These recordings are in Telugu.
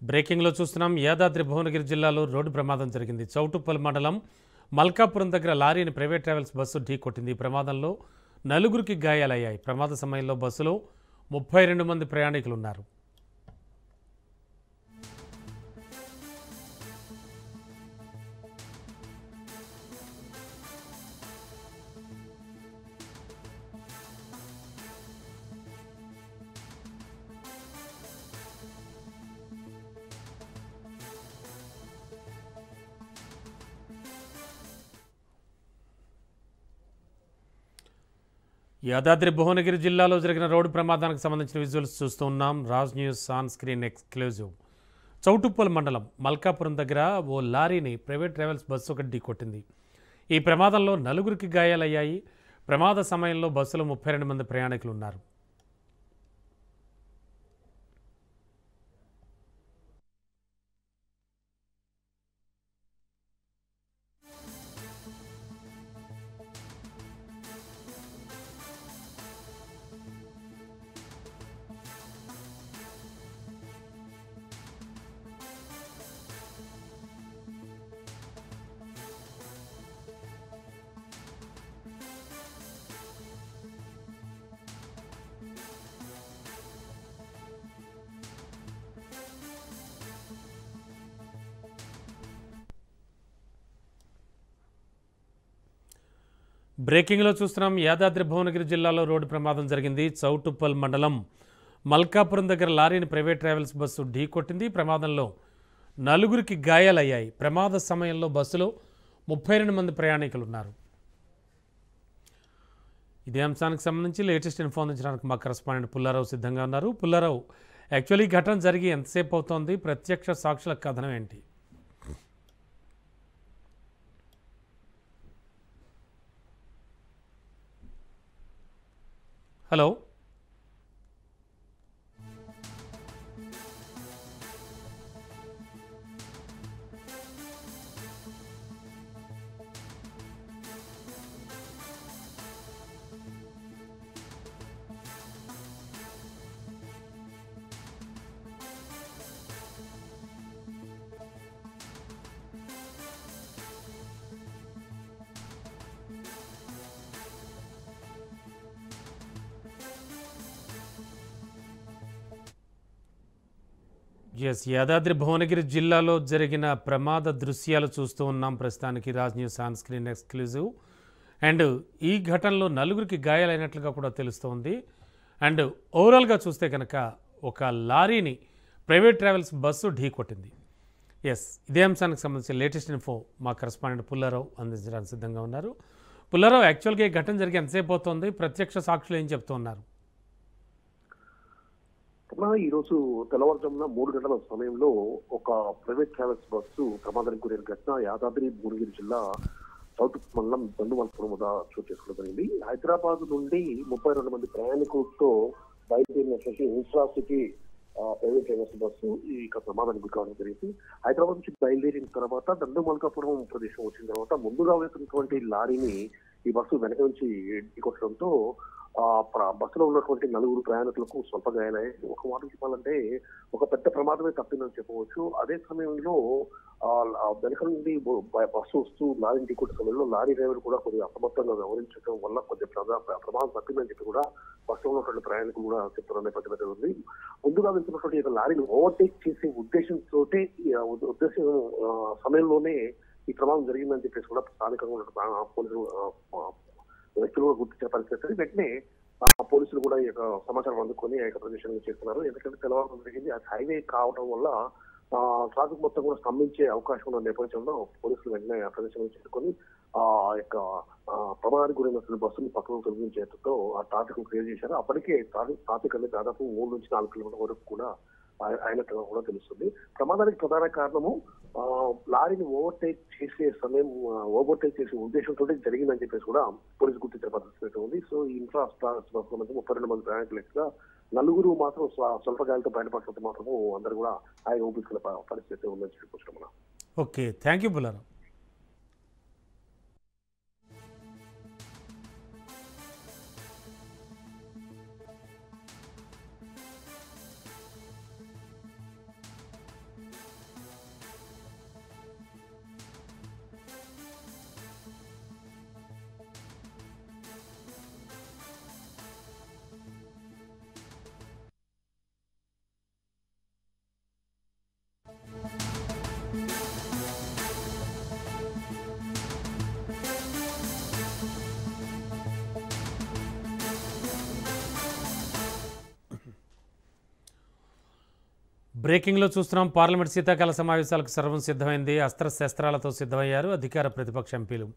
బ్రేకింగ్లో చూస్తున్నాం. యాదాద్రి భువనగిరి జిల్లాలో రోడ్డు ప్రమాదం జరిగింది. చౌటుప్పల్ మండలం మల్కాపురం దగ్గర లారీని ప్రైవేట్ ట్రావెల్స్ బస్సు ఢీకొట్టింది. ఈ ప్రమాదంలో నలుగురికి గాయాలయ్యాయి. ప్రమాద సమయంలో బస్సులో 32 మంది ప్రయాణికులున్నారు. యాదాద్రి భువనగిరి జిల్లాలో జరిగిన రోడ్డు ప్రమాదానికి సంబంధించిన విజువల్స్ చూస్తూ ఉన్నాం. Raj news on screen exclusive. Choutuppal మండలం మల్కాపురం దగ్గర ఓ లారీని ప్రైవేట్ ట్రావెల్స్ బస్సు ఒకటి ఢీకొట్టింది. ఈ ప్రమాదంలో నలుగురికి గాయాలయ్యాయి. ప్రమాద సమయంలో బస్సులో 32 మంది ప్రయాణికులు ఉన్నారు. బ్రేకింగ్లో చూస్తున్నాం. యాదాద్రి భువనగిరి జిల్లాలో రోడ్డు ప్రమాదం జరిగింది. చౌటుప్పల్ మండలం మల్కాపురం దగ్గర లారీని ప్రైవేట్ ట్రావెల్స్ బస్సు ఢీకొట్టింది. ప్రమాదంలో నలుగురికి గాయాలయ్యాయి. ప్రమాద సమయంలో బస్సులో 32 మంది ప్రయాణికులు ఉన్నారు. ఇదే అంశానికి సంబంధించి లేటెస్ట్ ఇన్ఫో అందించడానికి మా కరెస్పాండెంట్ పుల్లారావు సిద్ధంగా ఉన్నారు. పుల్లారావు, యాక్చువల్లీ ఘటన జరిగి ఎంతసేపు అవుతోంది? ప్రత్యక్ష సాక్షుల కథనం ఏంటి? హలో. ఎస్, యాదాద్రి భువనగిరి జిల్లాలో జరిగిన ప్రమాద దృశ్యాలు చూస్తూ ఉన్నాం ప్రస్తుతానికి. Raj news on screen exclusive. And ఈ ఘటనలో నలుగురికి గాయాలైనట్లుగా కూడా తెలుస్తోంది. అండ్ ఓవరాల్గా చూస్తే కనుక ఒక లారీని ప్రైవేట్ ట్రావెల్స్ బస్సు ఢీకొట్టింది. ఎస్, ఇదే అంశానికి సంబంధించిన లేటెస్ట్ ఇన్ఫో మా కరెస్పాండెంట్ పుల్లారావు అందించడానికి సిద్ధంగా ఉన్నారు. పుల్లారావు, యాక్చువల్గా ఈ ఘటన జరిగి ఎంతసేపు అవుతుంది? ప్రత్యక్ష సాక్షులు ఏం చెప్తున్నారు? ఈరోజు తెల్లవారుజామున 3 గంటల సమయంలో ఒక ప్రైవేట్ ట్రావెల్స్ బస్సు ప్రమాదానికి గురైన ఘటన యాదాద్రి భువనగిరి జిల్లా చౌటుప్పల్ మండలం దండుమల్పురం వద్ద చోటు చేసుకోవడం జరిగింది. హైదరాబాద్ నుండి 32 మంది ప్రయాణికులతో బయలుదేరినటువంటి ఇన్ఫ్రాసిటీ ప్రైవేట్ ట్రావెల్స్ బస్సు ఈ ప్రమాదానికి గురి కావడం జరిగింది. హైదరాబాద్ నుంచి బయలుదేరిన తర్వాత దండుమల్కాపురం ప్రదేశం వచ్చిన తర్వాత ముందుగా వెళ్తున్నటువంటి లారీని ఈ బస్సు వెనక నుంచి ఢీకొట్టడంతో బస్సులో ఉన్నటువంటి 9 ప్రయాణికులకు స్వల్ప గాయాలయ్యాయి. ఒక మాట చెప్పాలంటే ఒక పెద్ద ప్రమాదమే తప్పిందని చెప్పవచ్చు. అదే సమయంలో వెనక నుండి బస్సు వస్తూ లారీని ఢీకొట్టే సమయంలో లారీ డ్రైవర్ కూడా కొద్దిగా అప్రమత్తంగా వ్యవహరించడం వల్ల కొద్దిగా ప్రమాదం తప్పిందని చెప్పి కూడా బస్సులో ఉన్నటువంటి ప్రయాణికులు కూడా చెప్తున్న నేపథ్యం ఉంది. ముందుగా వెళ్తున్నటువంటి లారీని ఓవర్టేక్ చేసే ఉద్దేశం సమయంలోనే ఈ ప్రమాదం జరిగిందని చెప్పేసి కూడా స్థానికంగా ఉన్న పోలీసులు వ్యక్తులు కూడా గుర్తించిన పరిస్థితి. వెంటనే పోలీసులు కూడా ఈ యొక్క సమాచారం అందుకొని ఆ యొక్క ప్రదేశానికి చేస్తున్నారు. ఎందుకంటే తెల్లవారు జరిగింది, అది హైవే కావడం వల్ల ట్రాఫిక్ మొత్తం కూడా స్తంభించే అవకాశం ఉన్న నేపథ్యంలో పోలీసులు వెంటనే ఆ ప్రదేశానికి చేరుకొని ఆ యొక్క ప్రమాదానికి గురైన బస్సుని పక్కన తొలగించేందుకు ఆ ట్రాఫిక్ క్లియర్ చేశారు. అప్పటికే ట్రాఫిక్ అనేది దాదాపు 3 నుంచి 4 కిలోమీటర్ల వరకు కూడా అయినట్టుగా కూడా తెలుస్తుంది. ప్రమాదానికి ప్రధాన కారణము లారీని ఓవర్టేక్ చేసే ఉద్దేశంతో జరిగిందని చెప్పేసి కూడా పోలీసు గుర్తించిన పరిస్థితి ఉంది. సో ఈ ఇన్ఫ్రాస్ట్రక్చర్ 32 మంది ప్రయాణికులుగా 9 మాత్రం స్వల్ప గాయాలతో బయటపడినంత మాత్రము అందరూ కూడా ఆయన ఊపిస్తున్న పరిస్థితి ఉందని చెప్పొచ్చు. Okay, thank you Pullarao. బ్రేకింగ్లో చూస్తున్నాం. పార్లమెంట్ శీతాకాల సమావేశాలకు సర్వం సిద్ధమైంది. అస్త్రశస్త్రాలతో సిద్ధమయ్యారు అధికార ప్రతిపక్ష ఎంపీలు.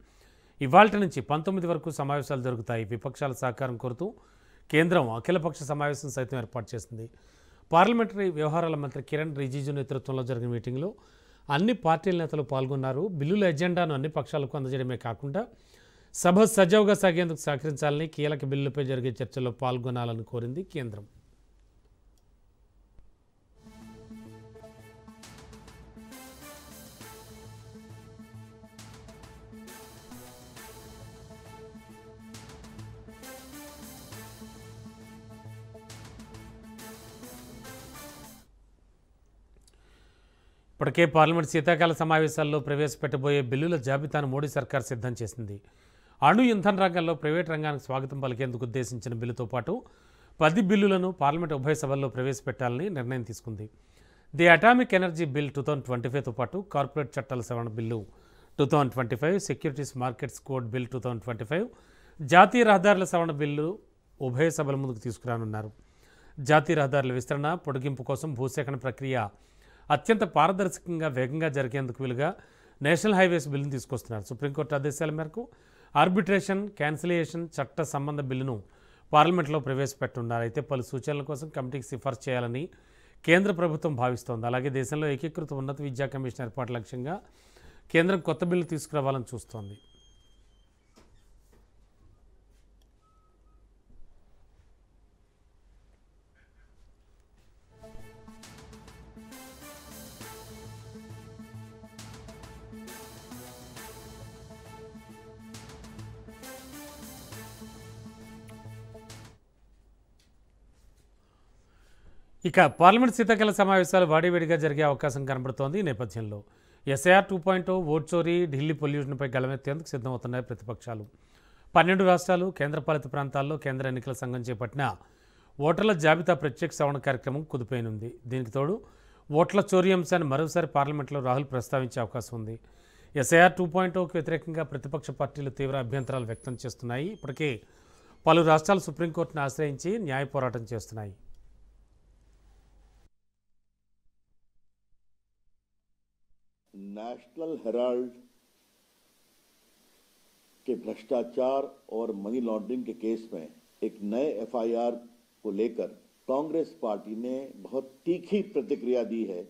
ఇవాల్టి నుంచి 19 వరకు సమావేశాలు జరుగుతాయి. విపక్షాల సహకారం కోరుతూ కేంద్రం అఖిలపక్ష సమావేశం సైతం ఏర్పాటు చేసింది. పార్లమెంటరీ వ్యవహారాల మంత్రి కిరణ్ రిజిజు నేతృత్వంలో జరిగిన మీటింగ్లో అన్ని పార్టీల నేతలు పాల్గొన్నారు. బిల్లుల ఎజెండాను అన్ని పక్షాలకు అందజేయడమే కాకుండా సభ సజావుగా సాగేందుకు సహకరించాలని, కీలక బిల్లులపై జరిగే చర్చల్లో పాల్గొనాలని కోరింది కేంద్రం. ఇప్పటికే పార్లమెంట్ శీతాకాల సమావేశాల్లో ప్రవేశపెట్టబోయే బిల్లుల జాబితాను మోడీ సర్కార్ సిద్ధం చేసింది. అణు ఇంధన రంగంలో ప్రైవేట్ రంగానికి స్వాగతం పలికేందుకు ఉద్దేశించిన బిల్లుతో పాటు 10 బిల్లులను పార్లమెంట్ ఉభయ సభల్లో ప్రవేశపెట్టాలని నిర్ణయం తీసుకుంది. ది అటామిక్ ఎనర్జీ బిల్ 2025తో పాటు కార్పొరేట్ చట్టాల సవరణ bill 2025, securities markets code bill 2025, జాతీయ రహదారుల సవరణ బిల్లు ఉభయ సభల ముందుకు తీసుకురానున్నారు. జాతీయ రహదారుల విస్తరణ, పొడిగింపు కోసం భూసేకరణ ప్రక్రియ అత్యంత పారదర్శకంగా వేగంగా జరిగేందుకు వీలుగా నేషనల్ హైవేస్ బిల్లును తీసుకొస్తున్నారు. సుప్రీంకోర్టు ఆదేశాల మేరకు ఆర్బిట్రేషన్, క్యాన్సిలేషన్ చట్ట సంబంధ బిల్లును పార్లమెంట్లో ప్రవేశపెట్టున్నారు. అయితే పలు సూచనల కోసం కమిటీకి సిఫార్సు చేయాలని కేంద్ర ప్రభుత్వం భావిస్తోంది. అలాగే దేశంలో ఏకీకృత ఉన్నత విద్యా కమిషన్ ఏర్పాటు లక్ష్యంగా కేంద్రం కొత్త బిల్లు తీసుకురావాలని చూస్తోంది. ఇక పార్లమెంట్ శీతాకాల సమావేశాలు వాడివేడిగా జరిగే అవకాశం కనబడుతోంది. ఈ నేపథ్యంలో ఎస్ఐఆర్ 2.0, ఓట్ చోరీ, ఢిల్లీ పొల్యూషన్పై గళమెత్తేందుకు సిద్ధమవుతున్నాయి ప్రతిపక్షాలు. 12 రాష్ట్రాలు, కేంద్రపాలిత ప్రాంతాల్లో కేంద్ర ఎన్నికల సంఘం చేపట్టిన ఓటర్ల జాబితా ప్రత్యేక సవరణ కార్యక్రమం కుదిపోయినుంది. దీనికి తోడు ఓట్ల చోరీ అంశాన్ని మరోసారి పార్లమెంట్లో రాహుల్ ప్రస్తావించే అవకాశం ఉంది. ఎస్ఐఆర్ 2.0కు వ్యతిరేకంగా ప్రతిపక్ష పార్టీలు తీవ్ర అభ్యంతరాలు వ్యక్తం చేస్తున్నాయి. ఇప్పటికే పలు రాష్ట్రాలు సుప్రీంకోర్టును ఆశ్రయించి న్యాయ పోరాటం చేస్తున్నాయి. नेशनल हेराल्ड के भ्रष्टाचार और मनी लॉन्ड्रिंग के केस में एक नए एफआईआर को लेकर कांग्रेस पार्टी ने बहुत तीखी प्रतिक्रिया दी है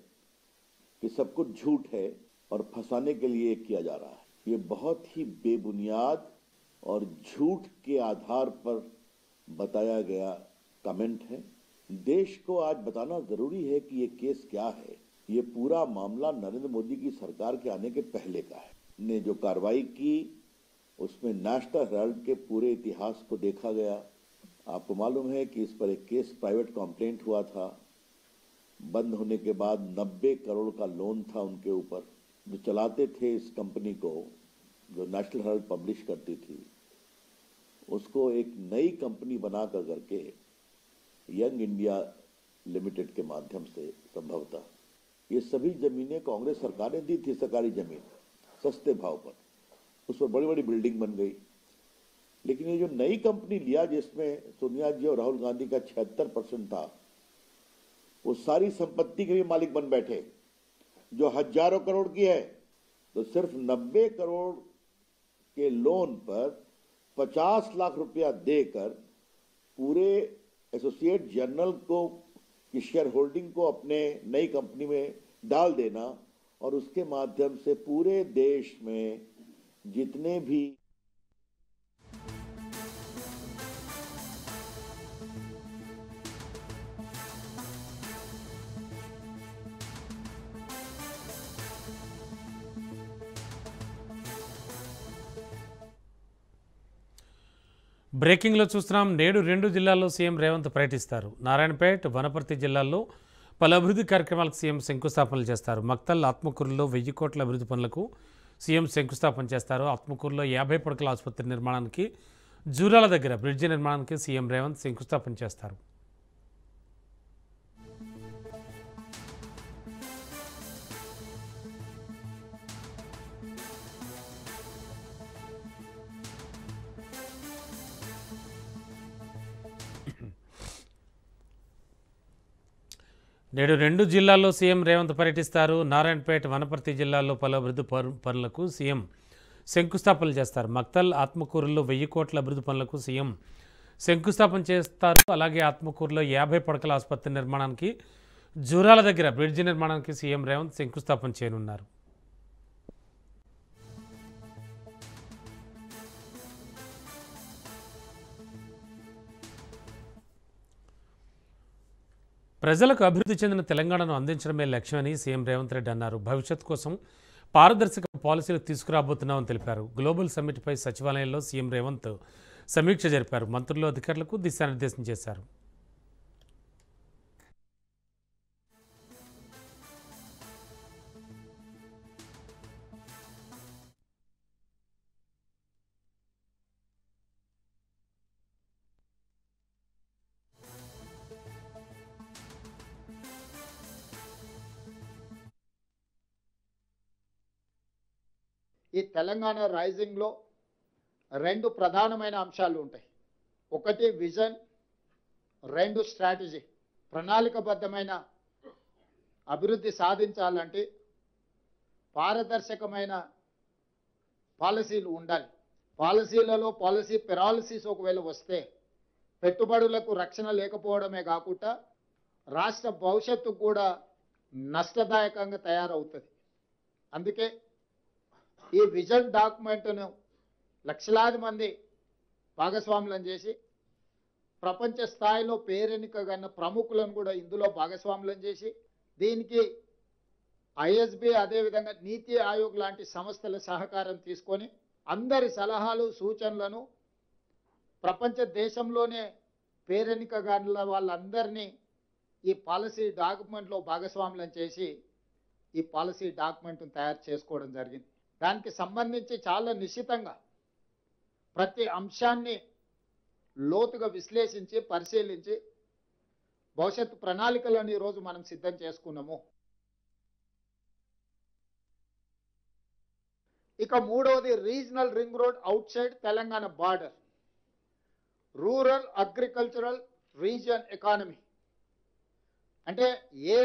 कि सब कुछ झूठ है और फंसाने के लिए किया जा रहा है. ये बहुत ही बेबुनियाद और झूठ के आधार पर बताया गया कमेंट है. देश को आज बताना जरूरी है कि ये केस क्या है. ये पूरा मामला नरेंद्र मोदी की सरकार के आने के पहले का है. ने जो कार्रवाई की उसमें नेशनल हेराल्ड के पूरे इतिहास को देखा गया. आपको मालूम है कि इस पर एक केस प्राइवेट कंप्लेंट हुआ था. बंद होने के बाद 90 करोड़ का लोन था उनके ऊपर. जो चलाते थे इस कंपनी को, जो नेशनल हेराल्ड पब्लिश करती थी, उसको एक नई कंपनी बना कर करके यंग इंडिया लिमिटेड के माध्यम से संभवतः ये सभी जमीनें कांग्रेस सरकार ने दी थी. सरकारी जमीन सस्ते भाव पर, उस पर बड़ी बड़ी बिल्डिंग बन गई. लेकिन ये जो नई कंपनी लिया जिसमें सोनिया जी और राहुल गांधी का 76% था, वो सारी संपत्ति के भी मालिक बन बैठे जो हजारों करोड़ की है. तो सिर्फ 90 करोड़ के लोन पर 50 लाख रुपया देकर पूरे एसोसिएट जर्नल को की शेयर होल्डिंग को अपने नई कंपनी में डाल देना और उसके माध्यम से पूरे देश में जितने भी బ్రేకింగ్లో చూస్తున్నాం. నేడు 2 జిల్లాల్లో సీఎం రేవంత్ పర్యటిస్తారు. నారాయణపేట, వనపర్తి జిల్లాల్లో పలు అభివృద్ధి కార్యక్రమాలకు సీఎం శంకుస్థాపనలు చేస్తారు. మక్తల్, ఆత్మకూరులో 1000 కోట్ల అభివృద్ధి పనులకు సీఎం శంకుస్థాపన చేస్తారు. ఆత్మకూరులో 50 పడకల ఆసుపత్రి నిర్మాణానికి, జూరాల దగ్గర బ్రిడ్జి నిర్మాణానికి సీఎం రేవంత్ శంకుస్థాపన చేస్తారు. నేడు 2 జిల్లాల్లో సీఎం రేవంత్ పర్యటిస్తారు. నారాయణపేట, వనపర్తి జిల్లాల్లో పలు అభివృద్ధి పనులకు సీఎం శంకుస్థాపనలు చేస్తారు. మక్తల్, ఆత్మకూరులో 1000 కోట్ల అభివృద్ధి పనులకు సీఎం శంకుస్థాపన చేస్తారు. అలాగే ఆత్మకూరులో 50 పడకల ఆసుపత్రి నిర్మాణానికి, జూరాల దగ్గర బ్రిడ్జి నిర్మాణానికి సీఎం రేవంత్ శంకుస్థాపన చేయనున్నారు. ప్రజలకు అభివృద్ధి చెందిన తెలంగాణను అందించడమే లక్ష్యమని సీఎం రేవంత్ రెడ్డి అన్నారు. భవిష్యత్ కోసం పారదర్శక పాలసీలు తీసుకురాబోతున్నామని తెలిపారు. గ్లోబల్ సమ్మిట్పై సచివాలయంలో సీఎం రేవంత్ సమీక్ష జరిపారు. మంత్రులు, అధికారులకు దిశానిర్దేశం చేశారు. ఈ తెలంగాణ రైజింగ్లో 2 ప్రధానమైన అంశాలు ఉంటాయి. ఒకటి విజన్, 2 స్ట్రాటజీ. ప్రణాళికబద్ధమైన అభివృద్ధి సాధించాలంటే పారదర్శకమైన పాలసీలు ఉండాలి. పాలసీలలో పాలసీ పెరాలసిస్ ఒకవేళ వస్తే పెట్టుబడులకు రక్షణ లేకపోవడమే కాకుండా రాష్ట్ర భవిష్యత్తు కూడా నష్టదాయకంగా తయారవుతుంది. అందుకే ఈ విజన్ డాక్యుమెంట్ను లక్షలాది మంది భాగస్వాములను చేసి ప్రపంచ స్థాయిలో పేరెన్నికగన్న ప్రముఖులను కూడా ఇందులో భాగస్వాములను చేసి దీనికి ఐఎస్బి అదేవిధంగా నీతి ఆయోగ్ లాంటి సంస్థల సహకారం తీసుకొని అందరి సలహాలు సూచనలను ప్రపంచ దేశంలోనే పేరెన్నికగల వాళ్ళందరినీ ఈ పాలసీ డాక్యుమెంట్లో భాగస్వాములను చేసి ఈ పాలసీ డాక్యుమెంట్ను తయారు చేసుకోవడం జరిగింది. దానికి సంబంధించి చాలా నిశ్చితంగా ప్రతి అంశాన్ని లోతుగా విశ్లేషించి పరిశీలించి భవిష్యత్తు ప్రణాళికలను ఈరోజు మనం సిద్ధం చేసుకున్నాము. ఇక మూడవది regional ring road outside Telangana border, rural agricultural region economy. అంటే ఏ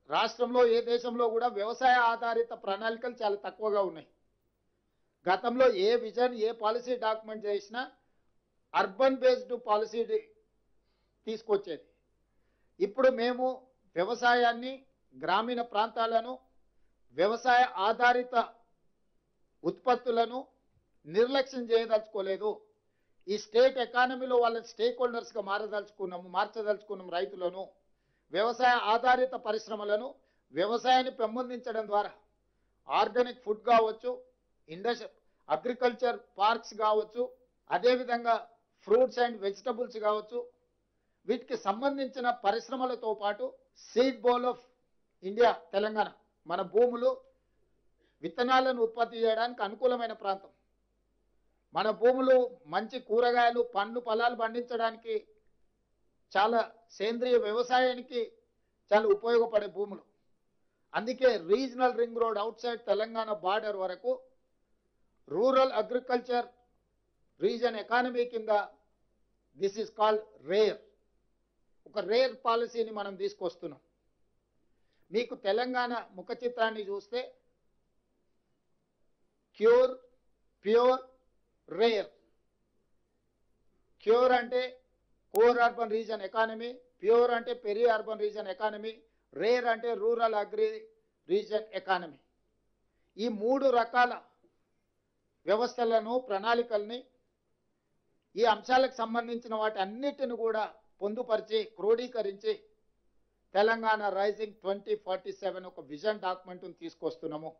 రాష్ట్రంలో ఏ దేశంలో కూడా వ్యవసాయ ఆధారిత ప్రణాళికలు చాలా తక్కువగా ఉన్నాయి. గతంలో ఏ విజన్ ఏ పాలసీ డాక్యుమెంట్ చేసినా అర్బన్ బేస్డ్ పాలసీ తీసుకొచ్చేది. ఇప్పుడు మేము వ్యవసాయాన్ని, గ్రామీణ ప్రాంతాలను, వ్యవసాయ ఆధారిత ఉత్పత్తులను నిర్లక్ష్యం చేయదలుచుకోలేదు. ఈ స్టేట్ ఎకానమీలో వాళ్ళ స్టేక్ హోల్డర్స్గా మార్చదలుచుకున్నాము. రైతులను, వ్యవసాయ ఆధారిత పరిశ్రమలను, వ్యవసాయాన్ని పెంపొందించడం ద్వారా ఆర్గానిక్ ఫుడ్ కావచ్చు, అగ్రికల్చర్ పార్క్స్ కావచ్చు, అదేవిధంగా ఫ్రూట్స్ అండ్ వెజిటబుల్స్ కావచ్చు, వీటికి సంబంధించిన పరిశ్రమలతో పాటు seed bowl of India Telangana, మన భూములు విత్తనాలను ఉత్పత్తి చేయడానికి అనుకూలమైన ప్రాంతం. మన భూములు మంచి కూరగాయలు, పండ్లు, ఫలాలు పండించడానికి చాలా సేంద్రియ వ్యవసాయానికి చాలా ఉపయోగపడే భూములు. అందుకే regional ring road outside Telangana border వరకు రూరల్ అగ్రికల్చర్ రీజన్ ఎకానమీ కింద దిస్ ఈజ్ కాల్డ్ రేర్, ఒక రేర్ పాలసీని మనం తీసుకొస్తున్నాం. మీకు తెలంగాణ ముఖ చిత్రాన్ని చూస్తే క్యూర్, ప్యూర్, రేర్. క్యూర్ అంటే core urban region economy, pure అంటే peri urban region economy, rare అంటే రూరల్ అగ్రి రీజన్ ఎకానమీ. ఈ 3 రకాల వ్యవస్థలను, ప్రణాళికల్ని, ఈ అంశాలకు సంబంధించిన వాటి అన్నిటిని కూడా పొందుపరిచి క్రోడీకరించి తెలంగాణ రైజింగ్ 2047 ఒక విజన్ డాక్యుమెంట్ను తీసుకొస్తున్నాము.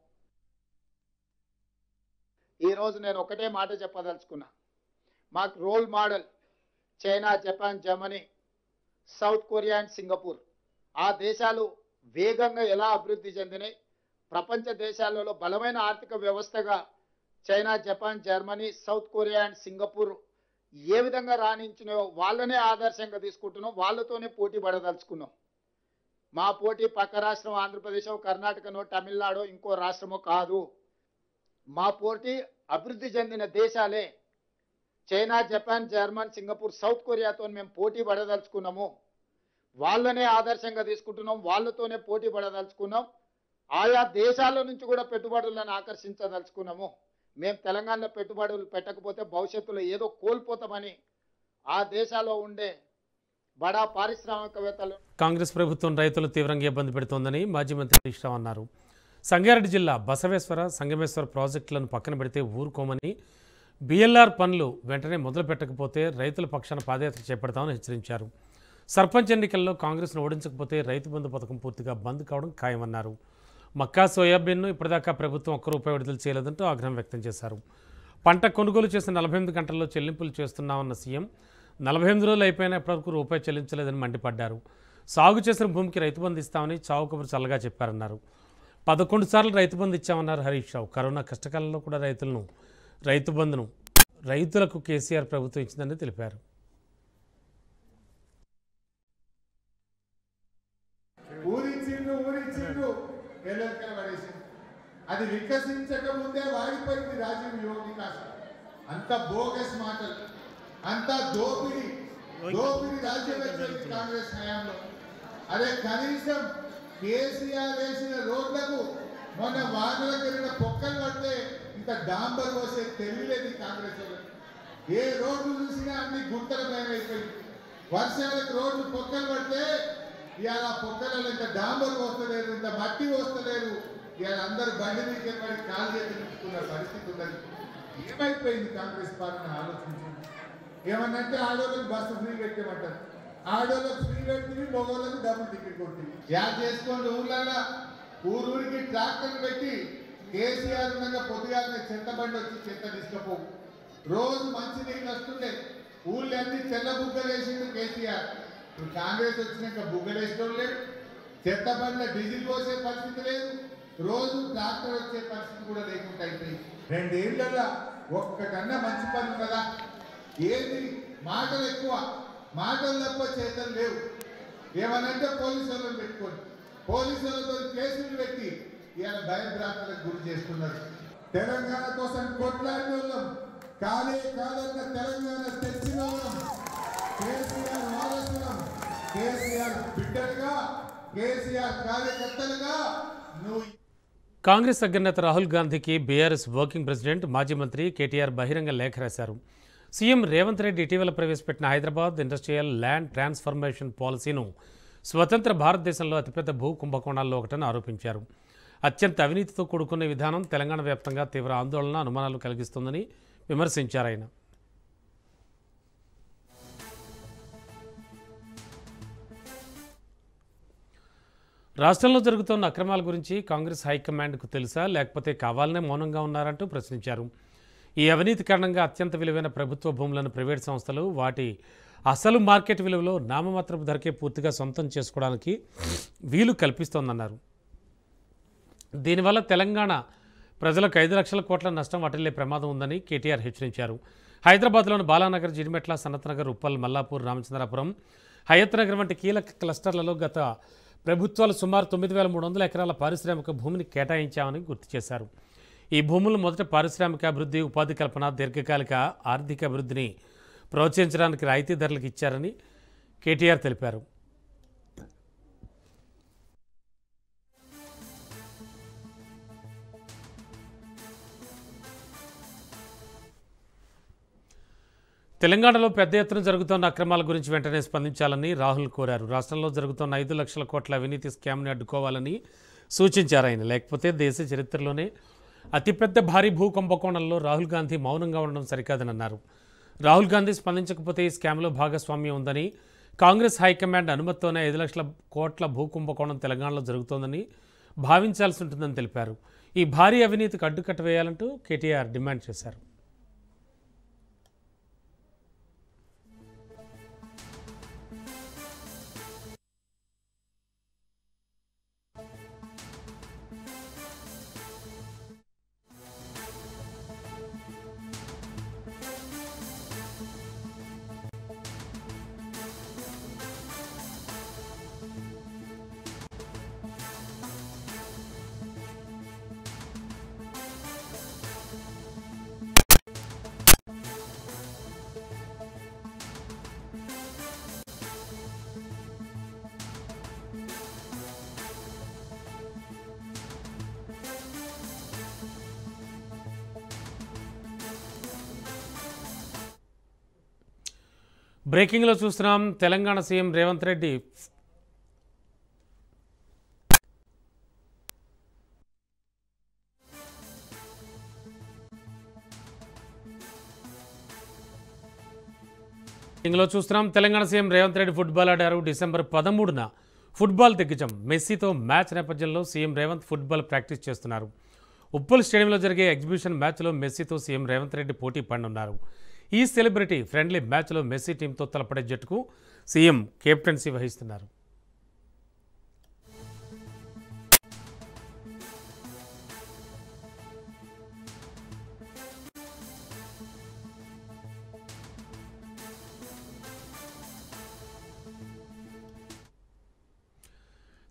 ఈరోజు నేను ఒకటే మాట చెప్పదలుచుకున్నా. మాకు role model China, Japan, Germany, South Korea and Singapore. ఆ దేశాలు వేగంగా ఎలా అభివృద్ధి చెందినాయి, ప్రపంచ దేశాలలో బలమైన ఆర్థిక వ్యవస్థగా China, Japan, Germany, South Korea and Singapore ఏ విధంగా రాణించినాయో వాళ్ళనే ఆదర్శంగా తీసుకుంటున్నాం. వాళ్ళతోనే పోటీ పడదలుచుకున్నాం. మా పోటీ పక్క రాష్ట్రం ఆంధ్రప్రదేశ్, కర్ణాటకనో, తమిళనాడో, ఇంకో రాష్ట్రమో కాదు. మా పోటీ అభివృద్ధి చెందిన దేశాలే. China, Japan, German, Singapore, South కొరియాతో మేము పోటీ పడదలుచుకున్నాము. వాళ్ళనే ఆదర్శంగా తీసుకుంటున్నాం, వాళ్ళతోనే పోటీ పడదలుచుకున్నాం. ఆయా దేశాల నుంచి కూడా పెట్టుబడులను ఆకర్షించదలుచుకున్నాము. మేము తెలంగాణలో పెట్టుబడులు పెట్టకపోతే భవిష్యత్తులో ఏదో కోల్పోతామని ఆ దేశాల్లో ఉండే బడా పారిశ్రామికవేత్తలు. కాంగ్రెస్ ప్రభుత్వం రైతులు తీవ్రంగా ఇబ్బంది పెడుతోందని మాజీ మంత్రి హరీష్ రావు అన్నారు. సంగారెడ్డి జిల్లా బసవేశ్వర సంగమేశ్వర ప్రాజెక్టులను పక్కన పెడితే ఊరుకోమని, బిఎల్ఆర్ పనులు వెంటనే మొదలు పెట్టకపోతే రైతుల పక్షాన పాదయాత్ర చేపడతామని హెచ్చరించారు. సర్పంచ్ ఎన్నికల్లో కాంగ్రెస్ను ఓడించకపోతే రైతు బంధు పథకం పూర్తిగా బంద్ కావడం ఖాయమన్నారు. మక్కా సోయాబీన్ను ఇప్పటిదాకా ప్రభుత్వం ₹1 విడుదల చేయలేదంటూ ఆగ్రహం వ్యక్తం చేశారు. పంట కొనుగోలు చేసిన 48 గంటల్లో చెల్లింపులు చేస్తున్నామన్న సీఎం 48 రోజులు అయిపోయినా ఇప్పటివరకు రూపాయి చెల్లించలేదని మండిపడ్డారు. సాగు చేసిన భూమికి రైతు బంధు ఇస్తామని చావు కబురు చల్లగా చెప్పారన్నారు. 11 సార్లు రైతు బంధు ఇచ్చామన్నారు హరీష్ రావు. కరోనా కష్టకాలంలో కూడా రైతు బంధును రైతులకు కేసీఆర్ ప్రభుత్వం ఇచ్చిందని తెలిపారు. అది వికసించక ముందే వాడిపోయింది రాజీవ్ యువ వికాస్. అంత బోగస్ మాటలు, అంత దోపిడి రాజ్యం వచ్చింది కాంగ్రెస్ హయాంలో. అదే కనీసం కేసీఆర్ వేసిన రోడ్లకు మొన్న వానలకు వెళ్ళిన పొక్కలు పడితే ఇంత డాంబర్ పోసే తెలియలేదు కాంగ్రెస్ వాళ్ళకి. ఏ రోడ్లు చూసినా అన్ని గుంతల భయం అయిపోయింది. వర్షాలకు రోడ్లు పొక్కలు పడితే ఇవాళ పొక్కలలో ఇంత డాంబర్ వస్తలేరు, ఇంత మట్టి వస్తలేరు. ఇవాళ అందరూ బండి మీద పడి కాలు చేతున్న పరిస్థితి ఉన్నది. ఏమైపోయింది కాంగ్రెస్ పాలన ఆలోచించింది. ఏమన్నంటే ఆడోళ్ళకి బస్సు ఫ్రీ పెట్టేమంటారు, ఆడోళ్ళకి ఫ్రీ పెట్టింది, మగోళ్ళకి డబుల్ టికెట్ కొట్టింది. యాడ్ చేసుకోండి ఊళ్ళల్లో ఊరికి ట్రాక్టర్ పెట్టి కేసీఆర్ ఉండగా పొద్దుగానే చెత్త బండి వచ్చి చెత్త తీసుకపోవు. రోజు మంచి నీళ్ళు వస్తుండే, ఊళ్ళన్నీ తెల్ల బుగ్గలు వేసిండు కేసీఆర్. ఇప్పుడు కాంగ్రెస్ వచ్చినాక బుగ్గలు వేసుకోవడం లేదు, చెత్త బండ్ల డీజిల్ పోసే పరిస్థితి లేదు, రోజు ట్రాక్టర్ వచ్చే పరిస్థితి కూడా లేకుండా అయిపోయింది. 2 ఏళ్లలో ఒక్కటన్నా మంచి పని కదా. ఏది మాటలు ఎక్కువ, మాటలు తప్ప చేతలు లేవు. ఏమనంటే పోలీసు వాళ్ళని పెట్టుకోండి, పోలీసు వాళ్ళతో కేసులు పెట్టి ఇవాళ భయభ్రాంతులకు గురి చేస్తున్నారు. తెలంగాణ కోసం కొట్లాడిన వాళ్ళం, కాదన్న తెలంగాణ తెచ్చిన వాళ్ళం, కేసీఆర్ వారసులం, కేసీఆర్ బిడ్డలుగా, కేసీఆర్ కార్యకర్తలుగా నువ్వు. కాంగ్రెస్ అగ్రనేత రాహుల్ గాంధీకి బీఆర్ఎస్ వర్కింగ్ ప్రెసిడెంట్ మాజీ మంత్రి కేటీఆర్ బహిరంగ లేఖ రాశారు. సీఎం రేవంత్ రెడ్డి ఇటీవల ప్రవేశపెట్టిన హైదరాబాద్ ఇండస్ట్రియల్ ల్యాండ్ ట్రాన్స్ఫర్మేషన్ పాలసీను స్వతంత్ర భారతదేశంలో అతిపెద్ద భూ కుంభకోణాల్లో ఒకటని ఆరోపించారు. అత్యంత అవినీతితో కూడుకున్న విధానం తెలంగాణ వ్యాప్తంగా తీవ్ర ఆందోళన, అనుమానాలు కలిగిస్తుందని విమర్శించారు ఆయన. రాష్ట్రంలో జరుగుతున్న అక్రమాల గురించి కాంగ్రెస్ హైకమాండ్కు తెలుసా, లేకపోతే కావాలనే మౌనంగా ఉన్నారంటూ ప్రశ్నించారు. ఈ అవినీతి కారణంగా అత్యంత విలువైన ప్రభుత్వ భూములను ప్రైవేట్ సంస్థలు వాటి అసలు మార్కెట్ విలువలో నామమాత్రపు ధరకే పూర్తిగా సొంతం చేసుకోవడానికి వీలు కల్పిస్తోందన్నారు. దీనివల్ల తెలంగాణ ప్రజలకు 5 లక్షల కోట్ల నష్టం వాటిల్లే ప్రమాదం ఉందని కేటీఆర్ హెచ్చరించారు. హైదరాబాద్లోని బాలానగర్, జిడిమెట్ల, సనత్నగర్, ఉప్పల్, మల్లాపూర్, రామచంద్రాపురం, హయత్ నగర్ వంటి కీలక క్లస్టర్లలో గత ప్రభుత్వాలు సుమారు 9,300 ఎకరాల పారిశ్రామిక భూమిని కేటాయించామని గుర్తు చేశారు. ఈ భూములు మొదట పారిశ్రామిక అభివృద్ధి, ఉపాధి కల్పన, దీర్ఘకాలిక ఆర్థిక అభివృద్ధిని ప్రోత్సహించడానికి రాయితీ ధరలకు ఇచ్చారని కేటీఆర్ తెలిపారు. తెలంగాణలో పెద్ద ఎత్తున జరుగుతున్న అక్రమాల గురించి వెంటనే స్పందించాలని రాహుల్ కోరారు. రాష్ట్రంలో జరుగుతున్న 5 లక్షల కోట్ల అవినీతి స్కామ్ని అడ్డుకోవాలని సూచించారు ఆయన. లేకపోతే దేశ చరిత్రలోనే అతిపెద్ద భారీ భూ కుంభకోణంలో రాహుల్ గాంధీ మౌనంగా ఉండడం సరికాదని అన్నారు. రాహుల్ గాంధీ స్పందించకపోతే ఈ స్కామ్లో భాగస్వామ్యం ఉందని, కాంగ్రెస్ హైకమాండ్ అనుమతితోనే 5 లక్షల కోట్ల భూ కుంభకోణం తెలంగాణలో జరుగుతోందని భావించాల్సి ఉంటుందని తెలిపారు. ఈ భారీ అవినీతికి అడ్డుకట్ట వేయాలంటూ కేటీఆర్ డిమాండ్ చేశారు. బ్రేకింగ్లో చూస్తున్నాం. Telangana CM Revanth Reddy Telangana CM Revanth Reddy football ఆడారు. డిసెంబర్ 13న ఫుట్బాల్ దిగ్గజం మెస్సీతో మ్యాచ్ నేపథ్యంలో సీఎం రేవంత్ ఫుట్బాల్ ప్రాక్టీస్ చేస్తున్నారు. ఉప్పల్ స్టేడియంలో జరిగే ఎగ్జిబిషన్ మ్యాచ్లో మెస్సీతో సీఎం రేవంత్ రెడ్డి పోటీ పడనున్నారు. ఈ సెలబ్రిటీ ఫ్రెండ్లీ మ్యాచ్లో మెస్సీ టీంతో తలపడే జట్టుకు సీఎం కెప్టెన్సీ వహిస్తున్నారు.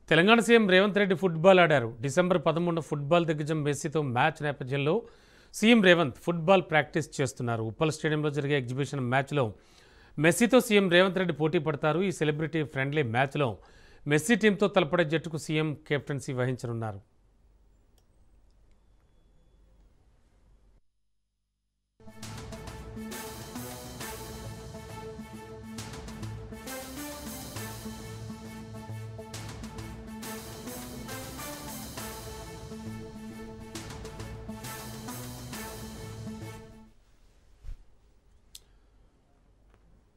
తెలంగాణ సీఎం రేవంత్ రెడ్డి ఫుట్బాల్ ఆడారు. డిసెంబర్ 13న ఫుట్బాల్ దిగ్గజం మెస్సీతో మ్యాచ్ నేపథ్యంలో సీఎం రేవంత్ ఫుట్బాల్ ప్రాక్టీస్ చేస్తున్నారు. ఉప్పల్ స్టేడియంలో జరిగే ఎగ్జిబిషన్ మ్యాచ్లో మెస్సీతో సీఎం రేవంత్ రెడ్డి పోటీ పడతారు. ఈ సెలబ్రిటీ ఫ్రెండ్లీ మ్యాచ్లో మెస్సీ టీంతో తలపడే జట్టుకు సీఎం కెప్టెన్సీ వహించనున్నారు.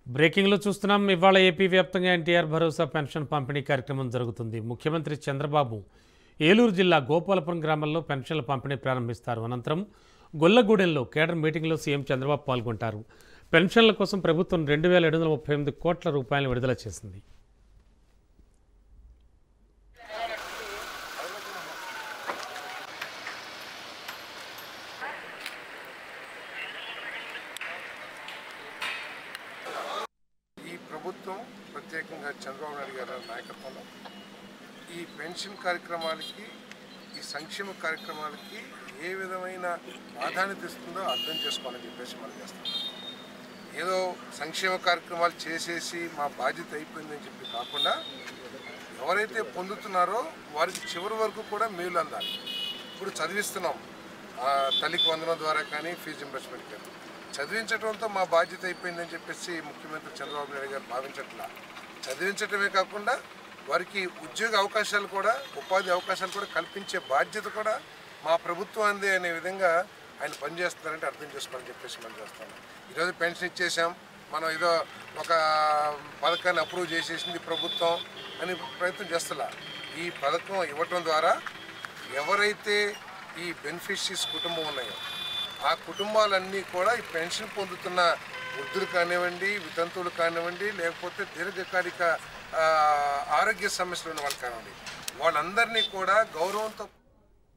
బ్రేకింగ్లో చూస్తున్నాం. ఇవాళ ఏపీ వ్యాప్తంగా ఎన్టీఆర్ భరోసా పెన్షన్ పంపిణీ కార్యక్రమం జరుగుతుంది. ముఖ్యమంత్రి చంద్రబాబు ఏలూరు జిల్లా గోపాలపురం గ్రామంలో పెన్షన్ల పంపిణీ ప్రారంభిస్తారు. అనంతరం గొల్లగూడెంలో కేడర్ మీటింగ్లో సీఎం చంద్రబాబు పాల్గొంటారు. పెన్షన్ల కోసం ప్రభుత్వం 2,738 కోట్ల రూపాయలు విడుదల చేసింది. ప్రభుత్వం ప్రత్యేకంగా చంద్రబాబు నాయుడు గారి నాయకత్వంలో ఈ పెన్షన్ కార్యక్రమాలకి, ఈ సంక్షేమ కార్యక్రమాలకి ఏ విధమైన ప్రాధాన్యత ఇస్తుందో అర్థం చేసుకోవాలని చెప్పేసి మనం చేస్తాం. ఏదో సంక్షేమ కార్యక్రమాలు చేసేసి మా బాధ్యత అయిపోయిందని చెప్పి కాకుండా ఎవరైతే పొందుతున్నారో వారికి చివరి వరకు కూడా మేలు అందాలి. ఇప్పుడు చదివిస్తున్నాం, తల్లికి వందనం ద్వారా కానీ ఫీజు రింబర్స్మెంట్ కానీ చదివించడంతో మా బాధ్యత అయిపోయిందని చెప్పేసి ముఖ్యమంత్రి చంద్రబాబు నాయుడు గారు భావించట్లా. చదివించడమే కాకుండా వారికి ఉద్యోగ అవకాశాలు కూడా, ఉపాధి అవకాశాలు కూడా కల్పించే బాధ్యత కూడా మా ప్రభుత్వం అందే అనే విధంగా ఆయన పనిచేస్తున్నారంటే అర్థం చేసుకోవాలని చెప్పేసి మనం చేస్తాం. ఈరోజు పెన్షన్ ఇచ్చేసాం, మనం ఏదో ఒక పథకాన్ని అప్రూవ్ చేసేసింది ప్రభుత్వం అని ప్రయత్నం చేస్తలా. ఈ పథకం ఇవ్వటం ద్వారా ఎవరైతే ఈ బెనిఫిషరీస్ కుటుంబం ఉన్నాయో ఆ కుటుంబాలన్నీ కూడా ఈ పెన్షన్ పొందుతున్న వృద్ధులు కానివ్వండి, వితంతువులు కానివ్వండి, లేకపోతే దీర్ఘకాలిక ఆరోగ్య సమస్యలు ఉన్న వాళ్ళు కానివ్వండి, వాళ్ళందరినీ కూడా గౌరవంతో